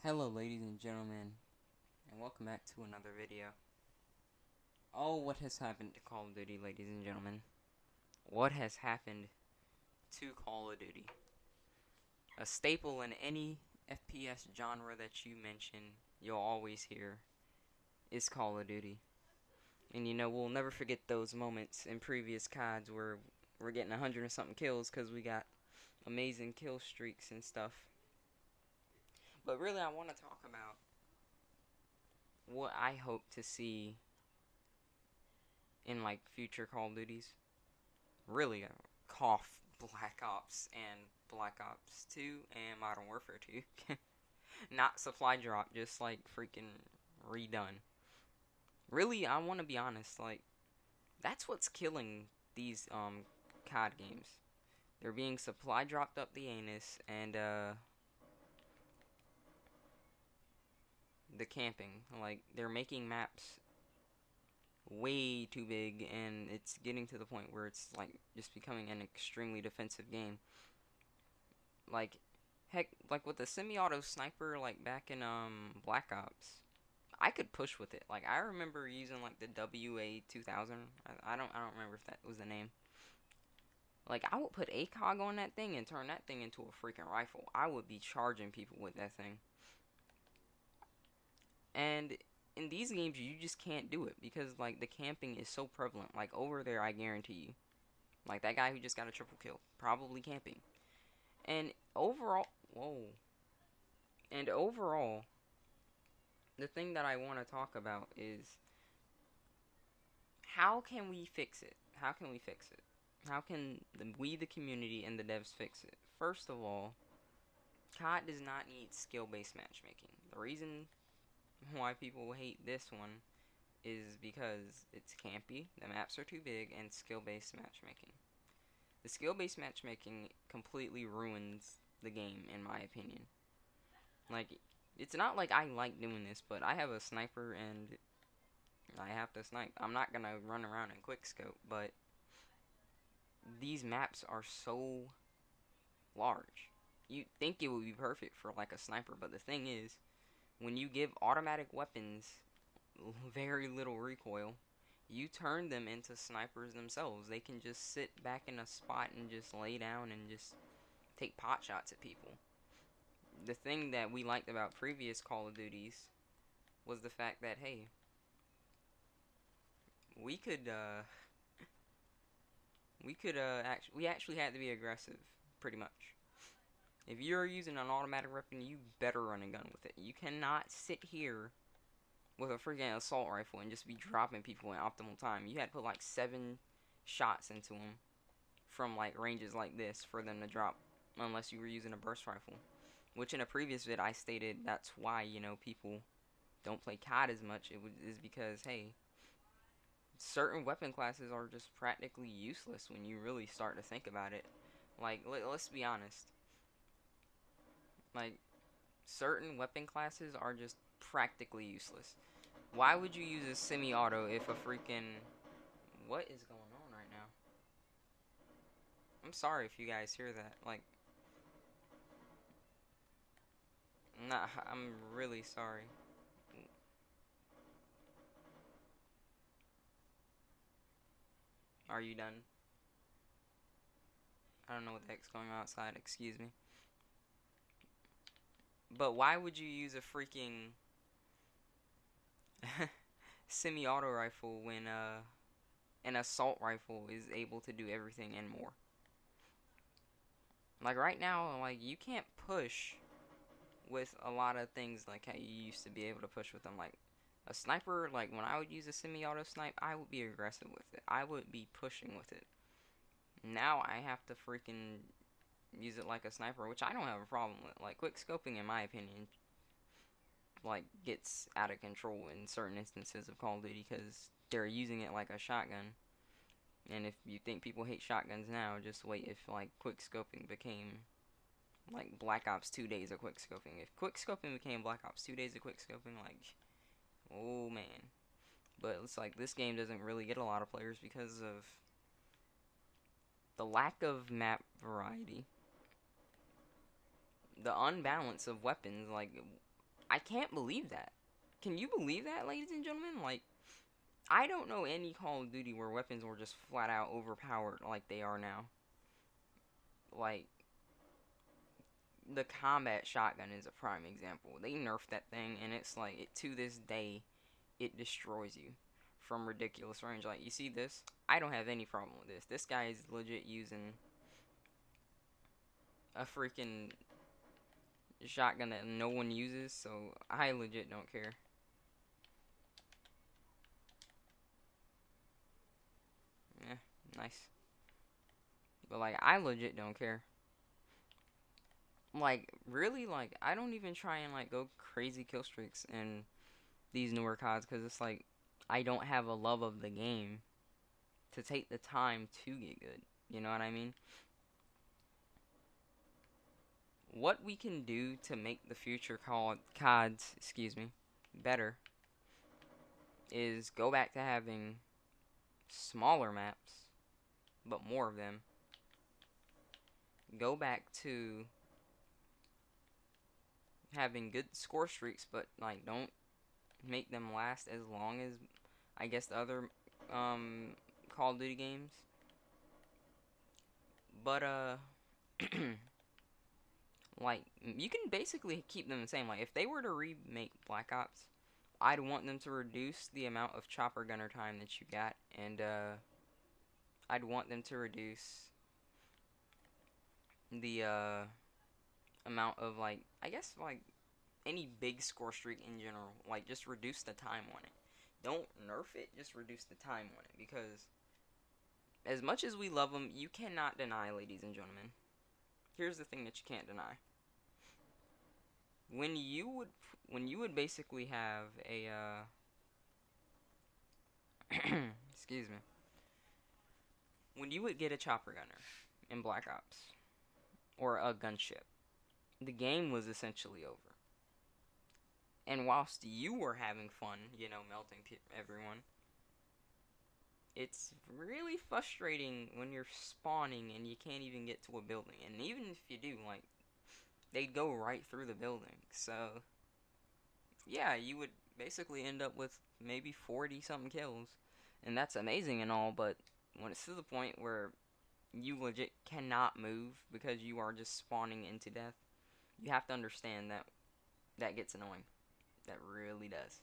Hello ladies and gentlemen, and welcome back to another video. Oh, what has happened to Call of Duty, ladies and gentlemen? What has happened to Call of Duty? A staple in any FPS genre that you mention, you'll always hear, is Call of Duty. And you know, we'll never forget those moments in previous CODs where we're getting 100 and something kills because we got amazing kill streaks and stuff. But really, I want to talk about what I hope to see in like future Call of Duties. Really, cough Black Ops and Black Ops 2 and Modern Warfare 2. Not supply drop, just like freaking redone. Really, I want to be honest, like that's what's killing these COD games. They're being supply dropped up the anus, and the camping. Like, they're making maps way too big, and it's getting to the point where it's like just becoming an extremely defensive game. Like, heck, like with the semi-auto sniper, like back in Black Ops, I could push with it. Like, I remember using like the WWII 2000. I don't remember if that was the name. Like, I would put ACOG on that thing and turn that thing into a freaking rifle. I would be charging people with that thing. And in these games, you just can't do it because, like, the camping is so prevalent. Like, over there, I guarantee you. Like, that guy who just got a triple kill, probably camping. And overall, whoa. And overall, the thing that I want to talk about is how can we fix it? How can we fix it? How can we, the community, and the devs fix it? First of all, COD does not need skill-based matchmaking. The reason why people hate this one is because it's campy, the maps are too big, and skill-based matchmaking. The skill-based matchmaking completely ruins the game, in my opinion. Like, it's not like I like doing this, but I have a sniper and I have to snipe. I'm not gonna run around and quickscope, but these maps are so large. You'd think it would be perfect for like a sniper, but the thing is, when you give automatic weapons very little recoil, you turn them into snipers themselves. They can just sit back in a spot and just lay down and just take pot shots at people. The thing that we liked about previous Call of Duties was the fact that, hey, we actually had to be aggressive, pretty much. If you're using an automatic weapon, you better run a gun with it. You cannot sit here with a freaking assault rifle and just be dropping people in optimal time. You had to put like 7 shots into them from like ranges like this for them to drop, unless you were using a burst rifle. Which in a previous vid I stated that's why, you know, people don't play COD as much. Is because, hey, certain weapon classes are just practically useless when you really start to think about it. Like, let's be honest. Like, certain weapon classes are just practically useless. Why would you use a semi-auto if a freaking... What is going on right now? I'm sorry if you guys hear that. Like... Nah, I'm really sorry. Are you done? I don't know what the heck's going on outside, excuse me. But why would you use a freaking semi-auto rifle when an assault rifle is able to do everything and more? Like right now, like you can't push with a lot of things like how you used to be able to push with them. Like a sniper, like when I would use a semi-auto snipe, I would be aggressive with it. I would be pushing with it. Now I have to freaking use it like a sniper, which I don't have a problem with. Like, quick scoping, in my opinion, like, gets out of control in certain instances of Call of Duty because they're using it like a shotgun. And if you think people hate shotguns now, just wait if, like, quick scoping became, like, Black Ops 2 days of quick scoping. If quick scoping became Black Ops 2 days of quick scoping, like, oh man. But it's like, this game doesn't really get a lot of players because of the lack of map variety. The unbalance of weapons, like, I can't believe that. Can you believe that, ladies and gentlemen? Like, I don't know any Call of Duty where weapons were just flat out overpowered like they are now. Like, the combat shotgun is a prime example. They nerfed that thing, and it's like, to this day, it destroys you from ridiculous range. Like, you see this? I don't have any problem with this. This guy is legit using a freaking shotgun that no one uses, so I legit don't care. Yeah, nice. But, like, I legit don't care. Like, really, like, I don't even try and, like, go crazy kill streaks in these newer CODs, because it's like, I don't have a love of the game to take the time to get good. You know what I mean? What we can do to make the future CODs, better is go back to having smaller maps, but more of them. Go back to having good score streaks, but like don't make them last as long as I guess the other Call of Duty games. But like you can basically keep them the same. Like if they were to remake Black Ops, I'd want them to reduce the amount of chopper gunner time that you got, and I'd want them to reduce the amount of like I guess like any big score streak in general. Like just reduce the time on it. Don't nerf it, just reduce the time on it, because as much as we love them, you cannot deny, ladies and gentlemen. Here's the thing that you can't deny. When you would basically have a excuse me. When you would get a chopper gunner in Black Ops or a gunship, the game was essentially over. And whilst you were having fun, you know, melting everyone, it's really frustrating when you're spawning and you can't even get to a building. And even if you do, like, they'd go right through the building. So, yeah, you would basically end up with maybe 40-something kills. And that's amazing and all, but when it's to the point where you legit cannot move because you are just spawning into death, you have to understand that that gets annoying. That really does.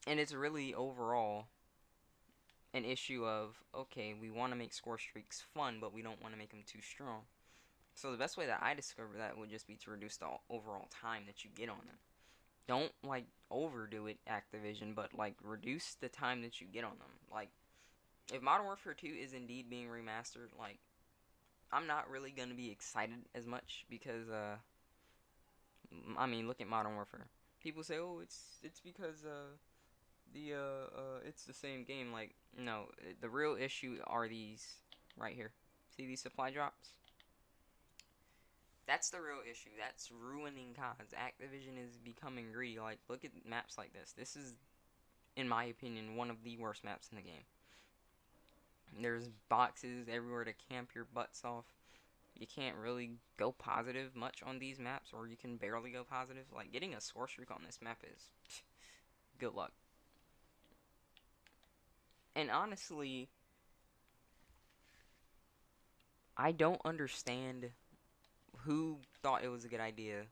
And it's really overall an issue of, okay, we want to make score streaks fun, but we don't want to make them too strong. So the best way that I discovered that would just be to reduce the overall time that you get on them. Don't, like, overdo it, Activision, but, like, reduce the time that you get on them. Like, if Modern Warfare 2 is indeed being remastered, like, I'm not really going to be excited as much because, I mean, look at Modern Warfare. People say, oh, it's because, it's the same game. Like, no, the real issue are these right here. See these supply drops? That's the real issue. That's ruining CODs. Activision is becoming greedy. Like, look at maps like this. This is, in my opinion, one of the worst maps in the game. There's boxes everywhere to camp your butts off. You can't really go positive much on these maps, or you can barely go positive. Like, getting a score streak on this map is good luck. And honestly, I don't understand who thought it was a good idea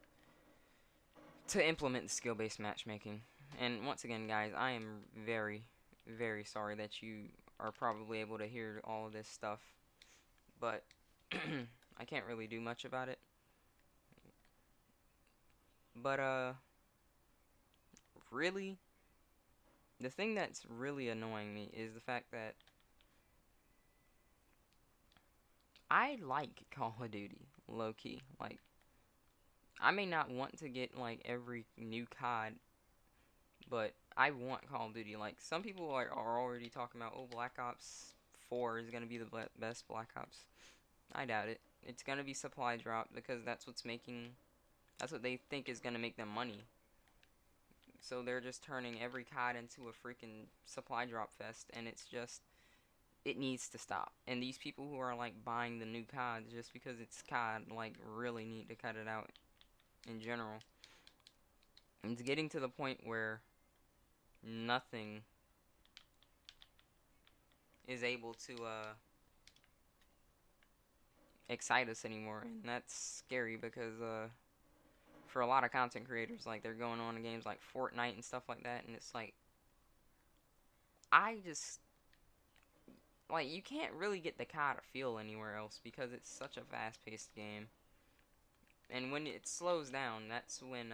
to implement the skill-based matchmaking. And once again, guys, I am very, very sorry that you are probably able to hear all of this stuff, but I can't really do much about it. But really, the thing that's really annoying me is the fact that I like Call of Duty, low-key. Like, I may not want to get, like, every new COD, but I want Call of Duty. Like, some people are already talking about, oh, Black Ops 4 is going to be the best Black Ops. I doubt it. It's going to be supply drop because that's what they think is going to make them money. So they're just turning every COD into a freaking supply drop fest, and it's just, it needs to stop. And these people who are, like, buying the new COD just because it's COD, like, really need to cut it out in general. It's getting to the point where nothing is able to excite us anymore, and that's scary because for a lot of content creators, like, they're going on to games like Fortnite and stuff like that, and it's like, I just, like, you can't really get the COD feel anywhere else because it's such a fast-paced game. And when it slows down, that's when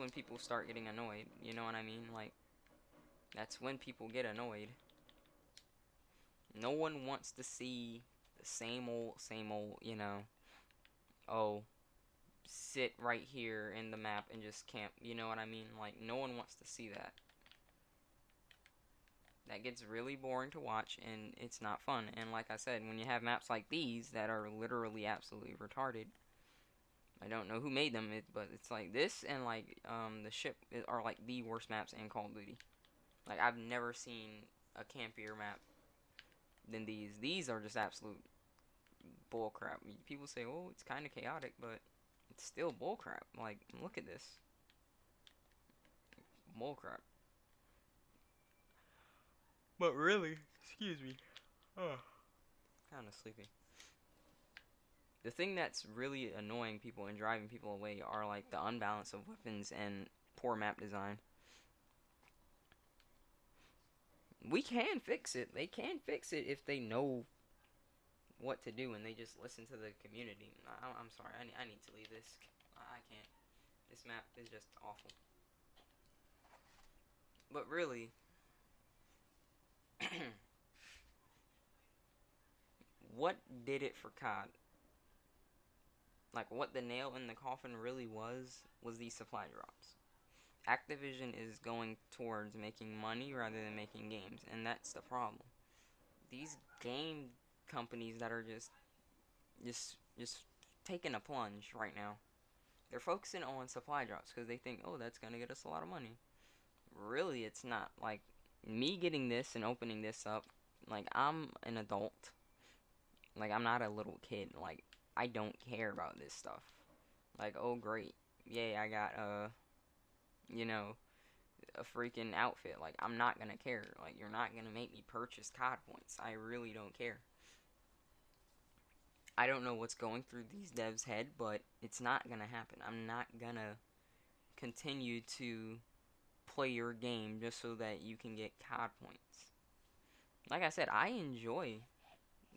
people start getting annoyed. You know what I mean? Like, that's when people get annoyed. No one wants to see the same old, you know, oh, sit right here in the map and just camp. You know what I mean? Like, no one wants to see that. That gets really boring to watch, and it's not fun. And like I said, when you have maps like these that are literally absolutely retarded, I don't know who made them, but it's like this and like the ship are like the worst maps in Call of Duty. Like, I've never seen a campier map than these. These are just absolute bullcrap. People say, oh, it's kind of chaotic, but it's still bullcrap. Like, look at this. Bullcrap. But really, excuse me. Kind of sleepy. The thing that's really annoying people and driving people away are like the unbalance of weapons and poor map design. We can fix it. They can fix it if they know what to do and they just listen to the community. I'm sorry. I need to leave this. I can't. This map is just awful. But really, what did it for COD? Like, what the nail in the coffin really was these supply drops. Activision is going towards making money rather than making games, and that's the problem. These game companies that are just taking a plunge right now, they're focusing on supply drops because they think, oh, that's gonna get us a lot of money. Really, it's not. Like, me getting this and opening this up, like, I'm an adult. Like, I'm not a little kid. Like, I don't care about this stuff. Like, oh, great. Yay, I got, you know, a freaking outfit. Like, I'm not gonna care. Like, you're not gonna make me purchase COD points. I really don't care. I don't know what's going through these devs' head, but it's not gonna happen. I'm not gonna continue to play your game just so that you can get COD points. Like I said, I enjoy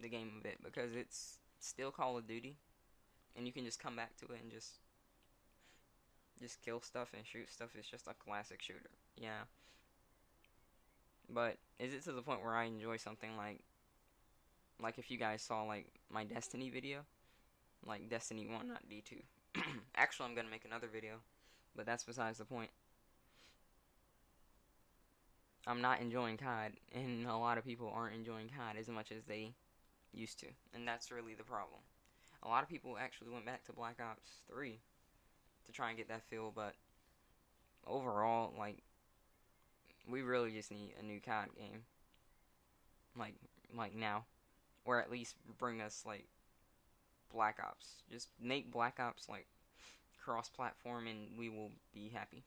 the game a bit because it's still Call of Duty, and you can just come back to it and just kill stuff and shoot stuff. It's just a classic shooter. Yeah. But is it to the point where I enjoy something like if you guys saw like my Destiny video, like Destiny 1, not D2. Actually, I'm gonna make another video, but that's besides the point. I'm not enjoying COD, and a lot of people aren't enjoying COD as much as they used to, and that's really the problem. A lot of people actually went back to Black Ops 3 to try and get that feel, but overall, like, we really just need a new COD game, like now, or at least bring us like Black Ops. Just make Black Ops like cross-platform, and we will be happy.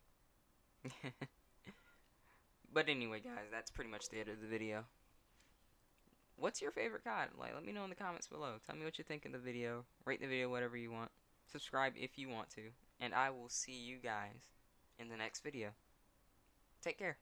But anyway, guys, that's pretty much the end of the video. What's your favorite COD? Like, let me know in the comments below. Tell me what you think of the video. Rate the video whatever you want. Subscribe if you want to. And I will see you guys in the next video. Take care.